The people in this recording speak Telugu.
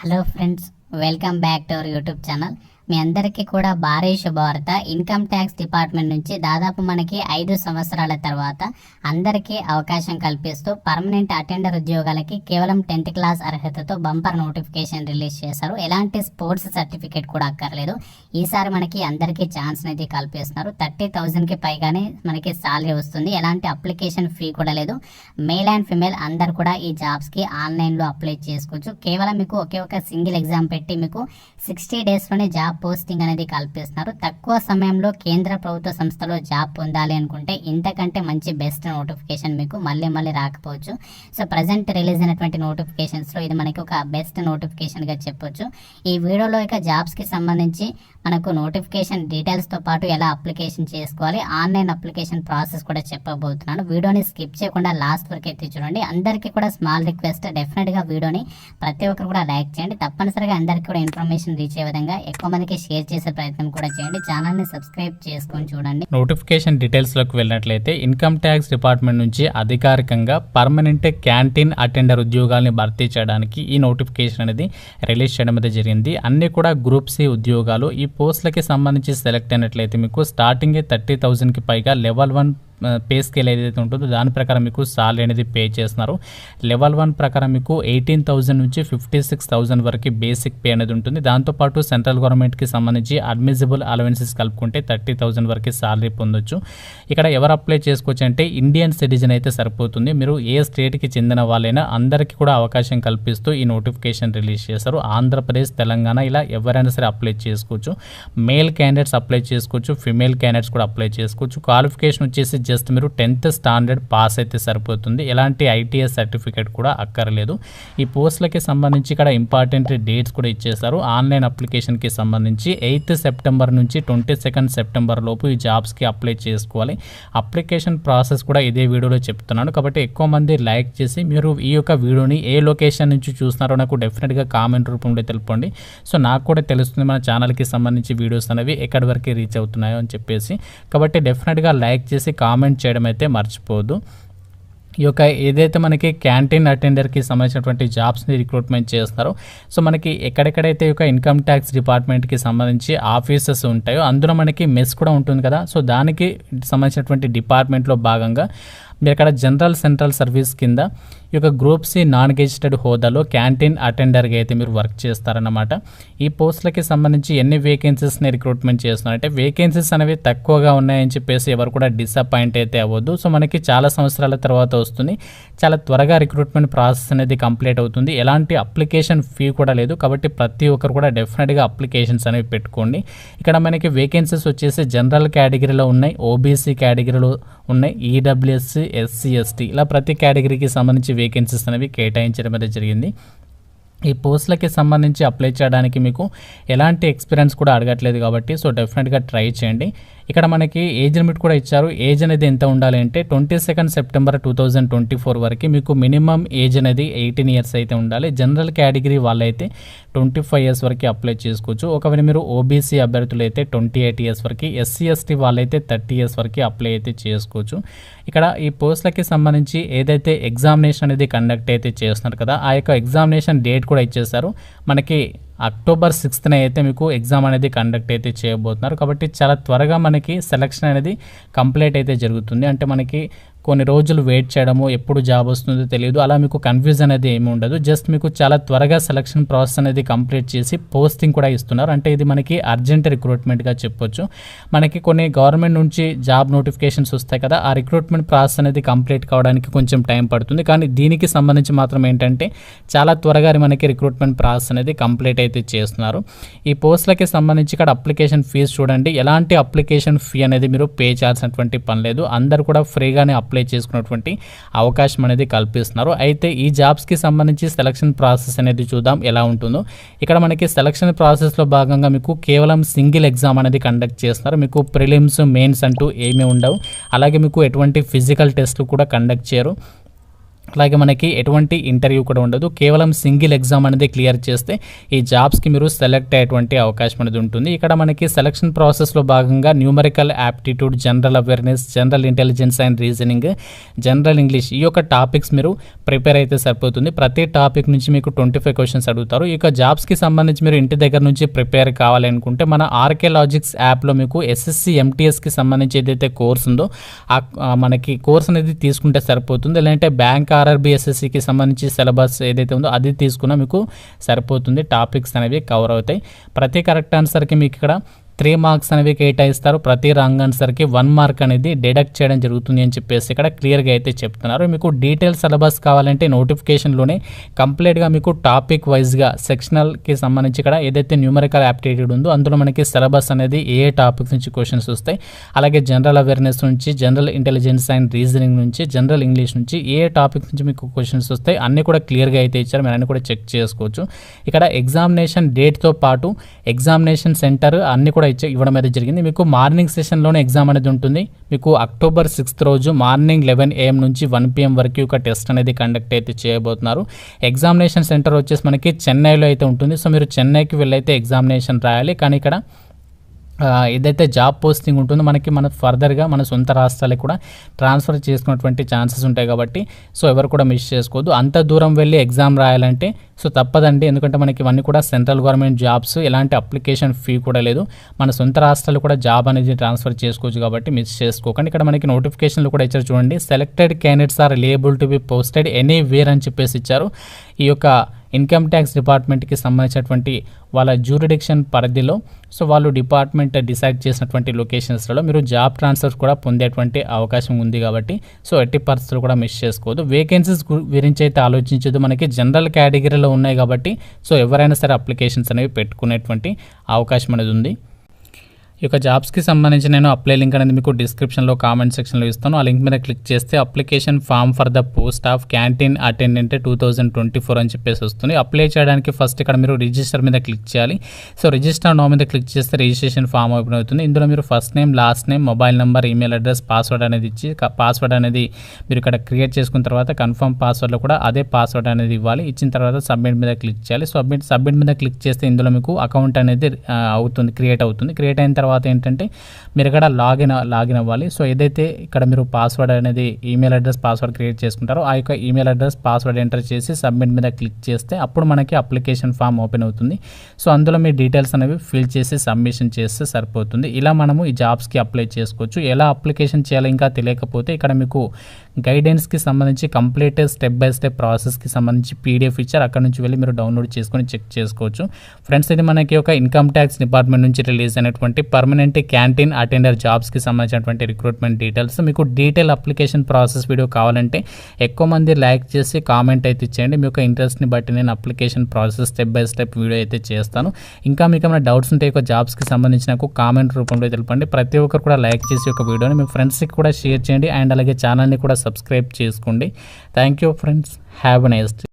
Hello friends, welcome back to our YouTube channel. మీ అందరికీ కూడా భారీ శుభవార్త. ఇన్కమ్ ట్యాక్స్ డిపార్ట్మెంట్ నుంచి దాదాపు మనకి 5 సంవత్సరాల తర్వాత అందరికీ అవకాశం కల్పిస్తూ పర్మనెంట్ అటెండర్ ఉద్యోగాలకి కేవలం 10th క్లాస్ అర్హతతో బంపర్ నోటిఫికేషన్ రిలీజ్ చేశారు. ఎలాంటి స్పోర్ట్స్ సర్టిఫికేట్ కూడా అక్కర్లేదు. ఈసారి మనకి అందరికీ ఛాన్స్ అనేది కల్పిస్తున్నారు. 30,000కి పైగానే మనకి సాలరీ వస్తుంది. ఎలాంటి అప్లికేషన్ ఫీ కూడా లేదు. మేల్ అండ్ ఫిమేల్ అందరు కూడా ఈ జాబ్స్కి ఆన్లైన్లో అప్లై చేసుకోవచ్చు. కేవలం మీకు ఒకే ఒక సింగిల్ ఎగ్జామ్ పెట్టి మీకు 60 డేస్లోనే జాబ్ పోస్టింగ్ అనేది కల్పిస్తున్నారు. తక్కువ సమయంలో కేంద్ర ప్రభుత్వ సంస్థలో జాబ్ పొందాలి అనుకుంటే ఇంతకంటే మంచి బెస్ట్ నోటిఫికేషన్ మీకు మళ్ళీ రాకపోవచ్చు. సో ప్రజెంట్ రిలీజ్ అయినటువంటి నోటిఫికేషన్స్లో ఇది మనకి ఒక బెస్ట్ నోటిఫికేషన్గా చెప్పొచ్చు. ఈ వీడియోలో ఇక జాబ్స్కి సంబంధించి మనకు నోటిఫికేషన్ డీటెయిల్స్తో పాటు ఎలా అప్లికేషన్ చేసుకోవాలి, ఆన్లైన్ అప్లికేషన్ ప్రాసెస్ కూడా చెప్పబోతున్నాను. వీడియోని స్కిప్ చేయకుండా లాస్ట్ వరకు అయితే చూడండి. అందరికీ కూడా స్మాల్ రిక్వెస్ట్, డెఫినెట్గా వీడియోని ప్రతి ఒక్కరు కూడా లైక్ చేయండి. తప్పనిసరిగా అందరికీ కూడా ఇన్ఫర్మేషన్ రీచ్ అయ్యే విధంగా ఎక్కువ మందికి షేర్ చేసే ప్రయత్నం కూడా చేయండి. ఛానల్ని సబ్స్క్రైబ్ చేసుకొని చూడండి. నోటిఫికేషన్ డీటెయిల్స్లోకి వెళ్ళినట్లయితే ఇన్కమ్ ట్యాక్స్ డిపార్ట్మెంట్ నుంచి అధికారికంగా పర్మనెంట్ క్యాంటీన్ అటెండర్ ఉద్యోగాల్ని భర్తీ చేయడానికి ఈ నోటిఫికేషన్ అనేది రిలీజ్ చేయడం అయితే జరిగింది. అన్ని కూడా గ్రూప్ సి ఉద్యోగాలు. ఈ పోస్టులకి సంబంధించి సెలెక్ట్ అయినట్లయితే మీకు స్టార్టింగే 30,000కి పైగా లెవెల్ 1 పే స్కేల్ ఏదైతే ఉంటుందో దాని ప్రకారం మీకు సాలరీ అనేది పే చేస్తున్నారు. లెవెల్ 1 ప్రకారం మీకు 18,000 నుంచి 56,000 వరకు బేసిక్ పే అనేది ఉంటుంది. దాంతోపాటు సెంట్రల్ గవర్నమెంట్కి సంబంధించి అడ్మిసిబుల్ అలవెన్సెస్ కలుపుకుంటే 30,000 వరకు సాలరీ పొందొచ్చు. ఇక్కడ ఎవరు అప్లై చేసుకోవచ్చు అంటే ఇండియన్ సిటిజన్ అయితే సరిపోతుంది. మీరు ఏ స్టేట్కి చెందిన వాళ్ళైనా అందరికీ కూడా అవకాశం కల్పిస్తూ ఈ నోటిఫికేషన్ రిలీజ్ చేశారు. ఆంధ్రప్రదేశ్, తెలంగాణ ఇలా ఎవరైనా సరే అప్లై చేసుకోవచ్చు. మేల్ క్యాండిడేట్స్ అప్లై చేసుకోవచ్చు, ఫిమేల్ క్యాండిడేట్స్ కూడా అప్లై చేసుకోవచ్చు. క్వాలిఫికేషన్ వచ్చేసి జస్ట్ మీరు 10th స్టాండర్డ్ పాస్ అయితే సరిపోతుంది. ఎలాంటి ఐటీఎస్ సర్టిఫికేట్ కూడా అక్కర్లేదు. ఈ పోస్టులకి సంబంధించి ఇక్కడ ఇంపార్టెంట్ డేట్స్ కూడా ఇచ్చేస్తారు. ఆన్లైన్ అప్లికేషన్కి సంబంధించి 8th సెప్టెంబర్ నుంచి 22nd సెప్టెంబర్ లోపు ఈ జాబ్స్కి అప్లై చేసుకోవాలి. అప్లికేషన్ ప్రాసెస్ కూడా ఇదే వీడియోలో చెప్తున్నాను కాబట్టి ఎక్కువ మంది లైక్ చేసి మీరు ఈ యొక్క వీడియోని ఏ లొకేషన్ నుంచి చూస్తున్నారో నాకు డెఫినెట్గా కామెంట్ రూపంలో తెలపండి. సో నాకు కూడా తెలుస్తుంది మన ఛానల్కి సంబంధించి వీడియోస్ అనేవి ఎక్కడి వరకు రీచ్ అవుతున్నాయో అని చెప్పేసి. కాబట్టి డెఫినెట్గా లైక్ చేసి కామెంట్ చేయడం అయితే మర్చిపోవద్దు. ఈ యొక్క ఏదైతే మనకి క్యాంటీన్ అటెండర్కి సంబంధించినటువంటి జాబ్స్ని రిక్రూట్మెంట్ చేస్తారో సో మనకి ఎక్కడెక్కడైతే ఈ యొక్క ఇన్కమ్ ట్యాక్స్ డిపార్ట్మెంట్కి సంబంధించి ఆఫీసెస్ ఉంటాయో అందులో మనకి మెస్ కూడా ఉంటుంది కదా. సో దానికి సంబంధించినటువంటి డిపార్ట్మెంట్లో భాగంగా మీరు అక్కడ జనరల్ సెంట్రల్ సర్వీస్ కింద ఈ యొక్క గ్రూప్ సి నాన్ గెజిటెడ్ హోదాలో క్యాంటీన్ అటెండర్గా అయితే మీరు వర్క్ చేస్తారన్నమాట. ఈ పోస్టులకి సంబంధించి ఎన్ని వేకెన్సీస్ని రిక్రూట్మెంట్ చేస్తున్నారు అంటే వేకెన్సీస్ అనేవి తక్కువగా ఉన్నాయని చెప్పేసి ఎవరు కూడా డిసప్పాయింట్ అయితే అవ్వద్దు. సో మనకి చాలా సంవత్సరాల తర్వాత వస్తుంది. చాలా త్వరగా రిక్రూట్మెంట్ ప్రాసెస్ అనేది కంప్లీట్ అవుతుంది. ఎలాంటి అప్లికేషన్ ఫీ కూడా లేదు. కాబట్టి ప్రతి ఒక్కరు కూడా డెఫినెట్గా అప్లికేషన్స్ అనేవి పెట్టుకోండి. ఇక్కడ మనకి వేకెన్సీస్ వచ్చేసి జనరల్ కేటగిరీలో ఉన్నాయి, ఓబీసీ కేటగిరీలో ఉన్నాయి, ఈడబ్ల్యూఎస్సీ, ఎస్సీ, ఎస్టీ ఇలా ప్రతి కేటగిరీకి సంబంధించి వేకెన్సీస్ అనేవి కేటాయించడం అనేది జరిగింది. ఈ పోస్టులకి సంబంధించి అప్లై చేయడానికి మీకు ఎలాంటి ఎక్స్పీరియన్స్ కూడా అడగట్లేదు కాబట్టి సో డెఫినెట్గా ట్రై చేయండి. ఇక్కడ మనకి ఏజ్ లిమిట్ కూడా ఇచ్చారు. ఏజ్ అనేది ఎంత ఉండాలి అంటే 22nd సెప్టెంబర్ 2024 వరకు మీకు మినిమం ఏజ్ అనేది 18 ఇయర్స్ అయితే ఉండాలి. జనరల్ కేటగిరీ వాళ్ళైతే 25 ఇయర్స్ వరకు అప్లై చేసుకోవచ్చు. ఒకవేళ మీరు ఓబీసీ అభ్యర్థులు అయితే 28 ఇయర్స్ వరకు, ఎస్సీ ఎస్టీ వాళ్ళైతే 30 ఇయర్స్ వరకు అప్లై అయితే చేసుకోవచ్చు. ఇక్కడ ఈ పోస్టులకి సంబంధించి ఏదైతే ఎగ్జామినేషన్ అనేది కండక్ట్ అయితే చేస్తున్నారు కదా ఆ యొక్క ఎగ్జామినేషన్ డేట్ కూడా ఇచ్చేస్తారు. మనకి అక్టోబర్ 6th అయితే మీకు ఎగ్జామ్ అనేది కండక్ట్ అయితే చేయబోతున్నారు. కాబట్టి చాలా త్వరగా మనకి సెలక్షన్ అనేది కంప్లీట్ అయితే జరుగుతుంది. అంటే మనకి కొన్ని రోజులు వెయిట్ చేయడము, ఎప్పుడు జాబ్ వస్తుందో తెలియదు, అలా మీకు కన్ఫ్యూజన్ అనేది ఏమి ఉండదు. జస్ట్ మీకు చాలా త్వరగా సెలక్షన్ ప్రాసెస్ అనేది కంప్లీట్ చేసి పోస్టింగ్ కూడా ఇస్తున్నారు. అంటే ఇది మనకి అర్జెంట్ రిక్రూట్మెంట్గా చెప్పొచ్చు. మనకి కొన్ని గవర్నమెంట్ నుంచి జాబ్ నోటిఫికేషన్స్ వస్తాయి కదా ఆ రిక్రూట్మెంట్ ప్రాసెస్ అనేది కంప్లీట్ కావడానికి కొంచెం టైం పడుతుంది. కానీ దీనికి సంబంధించి మాత్రం ఏంటంటే చాలా త్వరగా మనకి రిక్రూట్మెంట్ ప్రాసెస్ అనేది కంప్లీట్ అయితే చేస్తున్నారు. ఈ పోస్టులకి సంబంధించి ఇక్కడ అప్లికేషన్ ఫీజు చూడండి. ఎలాంటి అప్లికేషన్ ఫీ అనేది మీరు పే చేయాల్సినటువంటి పని లేదు. అందరు కూడా ఫ్రీగానే అప్లై చేసుకున్నటువంటి అవకాశం అనేది కల్పిస్తున్నారు. అయితే ఈ జాబ్స్కి సంబంధించి సెలక్షన్ ప్రాసెస్ అనేది చూద్దాం ఎలా ఉంటుందో. ఇక్కడ మనకి సెలక్షన్ ప్రాసెస్లో భాగంగా మీకు కేవలం సింగిల్ ఎగ్జామ్ అనేది కండక్ట్ చేస్తున్నారు. మీకు ప్రిలిమ్స్, మెయిన్స్ అంటూ ఏమీ ఉండవు. అలాగే మీకు ఎటువంటి ఫిజికల్ టెస్ట్లు కూడా కండక్ట్ చేయరు. అలాగే మనకి ఎటువంటి ఇంటర్వ్యూ కూడా ఉండదు, కేవలం సింగిల్ ఎగ్జామ్ అనేది క్లియర్ చేస్తే ఈ జాబ్స్కి మీరు సెలెక్ట్ అయ్యేటువంటి అవకాశం అనేది ఉంటుంది. ఇక్కడ మనకి సెలక్షన్ ప్రాసెస్లో భాగంగా numerical aptitude, general awareness, general intelligence and reasoning, general English, ఈ యొక్క టాపిక్స్ మీరు ప్రిపేర్ అయితే సరిపోతుంది. ప్రతి టాపిక్ నుంచి మీకు 25 క్వశ్చన్స్ అడుగుతారు. ఈ యొక్క జాబ్స్కి సంబంధించి మీరు ఇంటి దగ్గర నుంచి ప్రిపేర్ కావాలి అనుకుంటే మన ఆర్కే లాజిక్స్ యాప్లో మీకు ఎస్ఎస్సి ఎంటీఎస్కి సంబంధించి ఏదైతే కోర్స్ ఉందో మనకి కోర్స్ అనేది తీసుకుంటే సరిపోతుంది. లేదంటే బ్యాంక్ ఆర్ఆర్బీ ఎస్ఎస్సికి సంబంధించి సిలబస్ ఏదైతే ఉందో అది తీసుకున్నా మీకు సరిపోతుంది. టాపిక్స్ అనేవి కవర్ అవుతాయి. ప్రతి కరెక్ట్ ఆన్సర్కి మీకు ఇక్కడ 3 మార్క్స్ అనేవి కేటాయిస్తారు. ప్రతి రాంగ్ ఆన్సర్కి 1 మార్క్ అనేది డిడక్ట్ చేయడం జరుగుతుంది అని చెప్పేసి ఇక్కడ క్లియర్గా అయితే చెప్తున్నారు. మీకు డీటెయిల్ సిలబస్ కావాలంటే నోటిఫికేషన్లోనే కంప్లీట్గా మీకు టాపిక్ వైజ్గా సెక్షనల్కి సంబంధించి ఇక్కడ ఏదైతే న్యూమరికల్ యాప్టిట్యూడ్ ఉందో అందులో మనకి సిలబస్ అనేది ఏ టాపిక్స్ నుంచి క్వశ్చన్స్ వస్తాయి, అలాగే జనరల్ అవేర్నెస్ నుంచి, జనరల్ ఇంటెలిజెన్స్ అండ్ రీజనింగ్ నుంచి, జనరల్ ఇంగ్లీష్ నుంచి ఏ టాపిక్ నుంచి మీకు క్వశ్చన్స్ వస్తాయి అన్నీ కూడా క్లియర్గా అయితే ఇచ్చారు. మీరు అన్నీ కూడా చెక్ చేసుకోవచ్చు. ఇక్కడ ఎగ్జామినేషన్ డేట్తో పాటు ఎగ్జామినేషన్ సెంటర్ అన్నీ కూడా ఇవ్వడం అయితే జరిగింది. మీకు మార్నింగ్ సెషన్లోనే ఎగ్జామ్ అనేది ఉంటుంది. మీకు అక్టోబర్ 6th రోజు మార్నింగ్ 11 AM నుంచి 1 PM వరకు ఒక టెస్ట్ అనేది కండక్ట్ అయితే చేయబోతున్నారు. ఎగ్జామినేషన్ సెంటర్ వచ్చేసి మనకి చెన్నైలో అయితే ఉంటుంది. సో మీరు చెన్నైకి వెళ్ళైతే ఎగ్జామినేషన్ రాయాలి. కానీ ఇక్కడ ఏదైతే జాబ్ పోస్టింగ్ ఉంటుందో మన ఫర్దర్గా మన సొంత రాష్ట్రాలకు కూడా ట్రాన్స్ఫర్ చేసుకున్నటువంటి ఛాన్సెస్ ఉంటాయి కాబట్టి సో ఎవరు కూడా మిస్ చేసుకోవద్దు. అంత దూరం వెళ్ళి ఎగ్జామ్ రాయాలంటే సో తప్పదండి, ఎందుకంటే మనకి ఇవన్నీ కూడా సెంట్రల్ గవర్నమెంట్ జాబ్స్, ఎలాంటి అప్లికేషన్ ఫీ కూడా లేదు. మన సొంత రాష్ట్రాలు కూడా జాబ్ అనేది ట్రాన్స్ఫర్ చేసుకోవచ్చు కాబట్టి మిస్ చేసుకోకండి. ఇక్కడ మనకి నోటిఫికేషన్లు కూడా ఇచ్చారు చూడండి. Selected candidates are eligible to be posted anywhere అని చెప్పేసి ఇచ్చారు. ఈ యొక్క ఇన్కమ్ ట్యాక్స్ డిపార్ట్మెంట్కి సంబంధించినటువంటి వాళ్ళ జ్యూరిడిక్షన్ పరిధిలో సో వాళ్ళు డిపార్ట్మెంట్ డిసైడ్ చేసినటువంటి లొకేషన్స్లలో మీరు జాబ్ ట్రాన్స్ఫర్ కూడా పొందేటువంటి అవకాశం ఉంది కాబట్టి సో ఎట్టి పరిస్థితులు కూడా మిస్ చేసుకోవద్దు. వేకెన్సీస్ గురించి అయితే ఆలోచించదు, మనకి జనరల్ కేటగిరీలో ఉన్నాయి కాబట్టి సో ఎవరైనా సరే అప్లికేషన్స్ అనేవి పెట్టుకునేటువంటి అవకాశం అనేది ఉంది. ఈ యొక్క జాబ్స్కి సంబంధించి నేను అప్లై లింక్ అనేది మీకు డిస్క్రిప్షన్లో కామెంట్ సెక్షన్లో ఇస్తాను. ఆ లింక్ మీద క్లిక్ చేస్తే application form for the post of canteen attendant 2024 అని చెప్పేసి వస్తుంది. అప్లై చేయడానికి ఫస్ట్ ఇక్కడ మీరు రిజిస్టర్ మీద క్లిక్ చేయాలి. సో రిజిస్టర్ నౌ మీద క్లిక్ చేస్తే రిజిస్ట్రేషన్ ఫామ్ ఓపెన్ అవుతుంది. ఇందులో మీరు first name, last name, mobile number, email address, password అనేది ఇచ్చి పాస్వర్డ్ అనేది మీరు ఇక్కడ క్రియేట్ చేసుకున్న తర్వాత కన్ఫర్మ్ పాస్వర్డ్లో కూడా అదే పాస్వర్డ్ అనేది ఇవ్వాలి. ఇచ్చిన తర్వాత సబ్మిట్ మీద క్లిక్ చేయాలి. సబ్మిట్ మీద క్లిక్ చేస్తే ఇందులో మీకు అకౌంట్ అనేది అవుతుంది, క్రియేట్ అవుతుంది. క్రియేట్ అయిన తర్వాత ఏంటంటే మీరు ఇక్కడ లాగిన్ అవ్వాలి. సో ఏదైతే ఇక్కడ మీరు పాస్వర్డ్ అనేది ఈమెయిల్ అడ్రస్ పాస్వర్డ్ క్రియేట్ చేసుకుంటారో ఆ యొక్క ఈమెయిల్ అడ్రస్ పాస్వర్డ్ ఎంటర్ చేసి సబ్మిట్ మీద క్లిక్ చేస్తే అప్పుడు మనకి అప్లికేషన్ ఫామ్ ఓపెన్ అవుతుంది. సో అందులో మీ డీటెయిల్స్ అనేవి ఫిల్ చేసి సబ్మిషన్ చేస్తే సరిపోతుంది. ఇలా మనము ఈ జాబ్స్కి అప్లై చేసుకోవచ్చు. ఎలా అప్లికేషన్ చేయాలో ఇంకా తెలియకపోతే ఇక్కడ మీకు గైడెన్స్కి సంబంధించి కంప్లీట్ స్టెప్ బై స్టెప్ ప్రాసెస్కి సంబంధించి PDF ఇచ్చారు. అక్కడ నుంచి వెళ్ళి మీరు డౌన్లోడ్ చేసుకొని చెక్ చేసుకోవచ్చు. ఫ్రెండ్స్, ఇది మనకి ఒక ఇన్కమ్ ట్యాక్స్ డిపార్ట్మెంట్ నుంచి రిలీజ్ అయినటువంటి పర్మనెంట్ క్యాంటీన్ అటెండర్ జాబ్స్కి సంబంధించినటువంటి రిక్రూట్మెంట్ డీటెయిల్స్. మీకు డీటెయిల్ అప్లికేషన్ ప్రాసెస్ వీడియో కావాలంటే ఎక్కువ మంది లైక్ చేసి కామెంట్ అయితే ఇచ్చేయండి. మీ యొక్క ఇంట్రెస్ట్ని బట్టి నేను application process step by step video అయితే చేస్తాను. ఇంకా మీకు ఏమైనా డౌట్స్ ఉంటే ఒక జాబ్స్కి సంబంధించి నాకు కామెంట్ రూపంలో తెలపండి. ప్రతి ఒక్కరు కూడా లైక్ చేసి ఒక వీడియోని మీ ఫ్రెండ్స్కి కూడా షేర్ చేయండి అండ్ అలాగే ఛానల్ని కూడా సబ్స్క్రైబ్ చేసుకోండి. Thank you friends, have a nice day.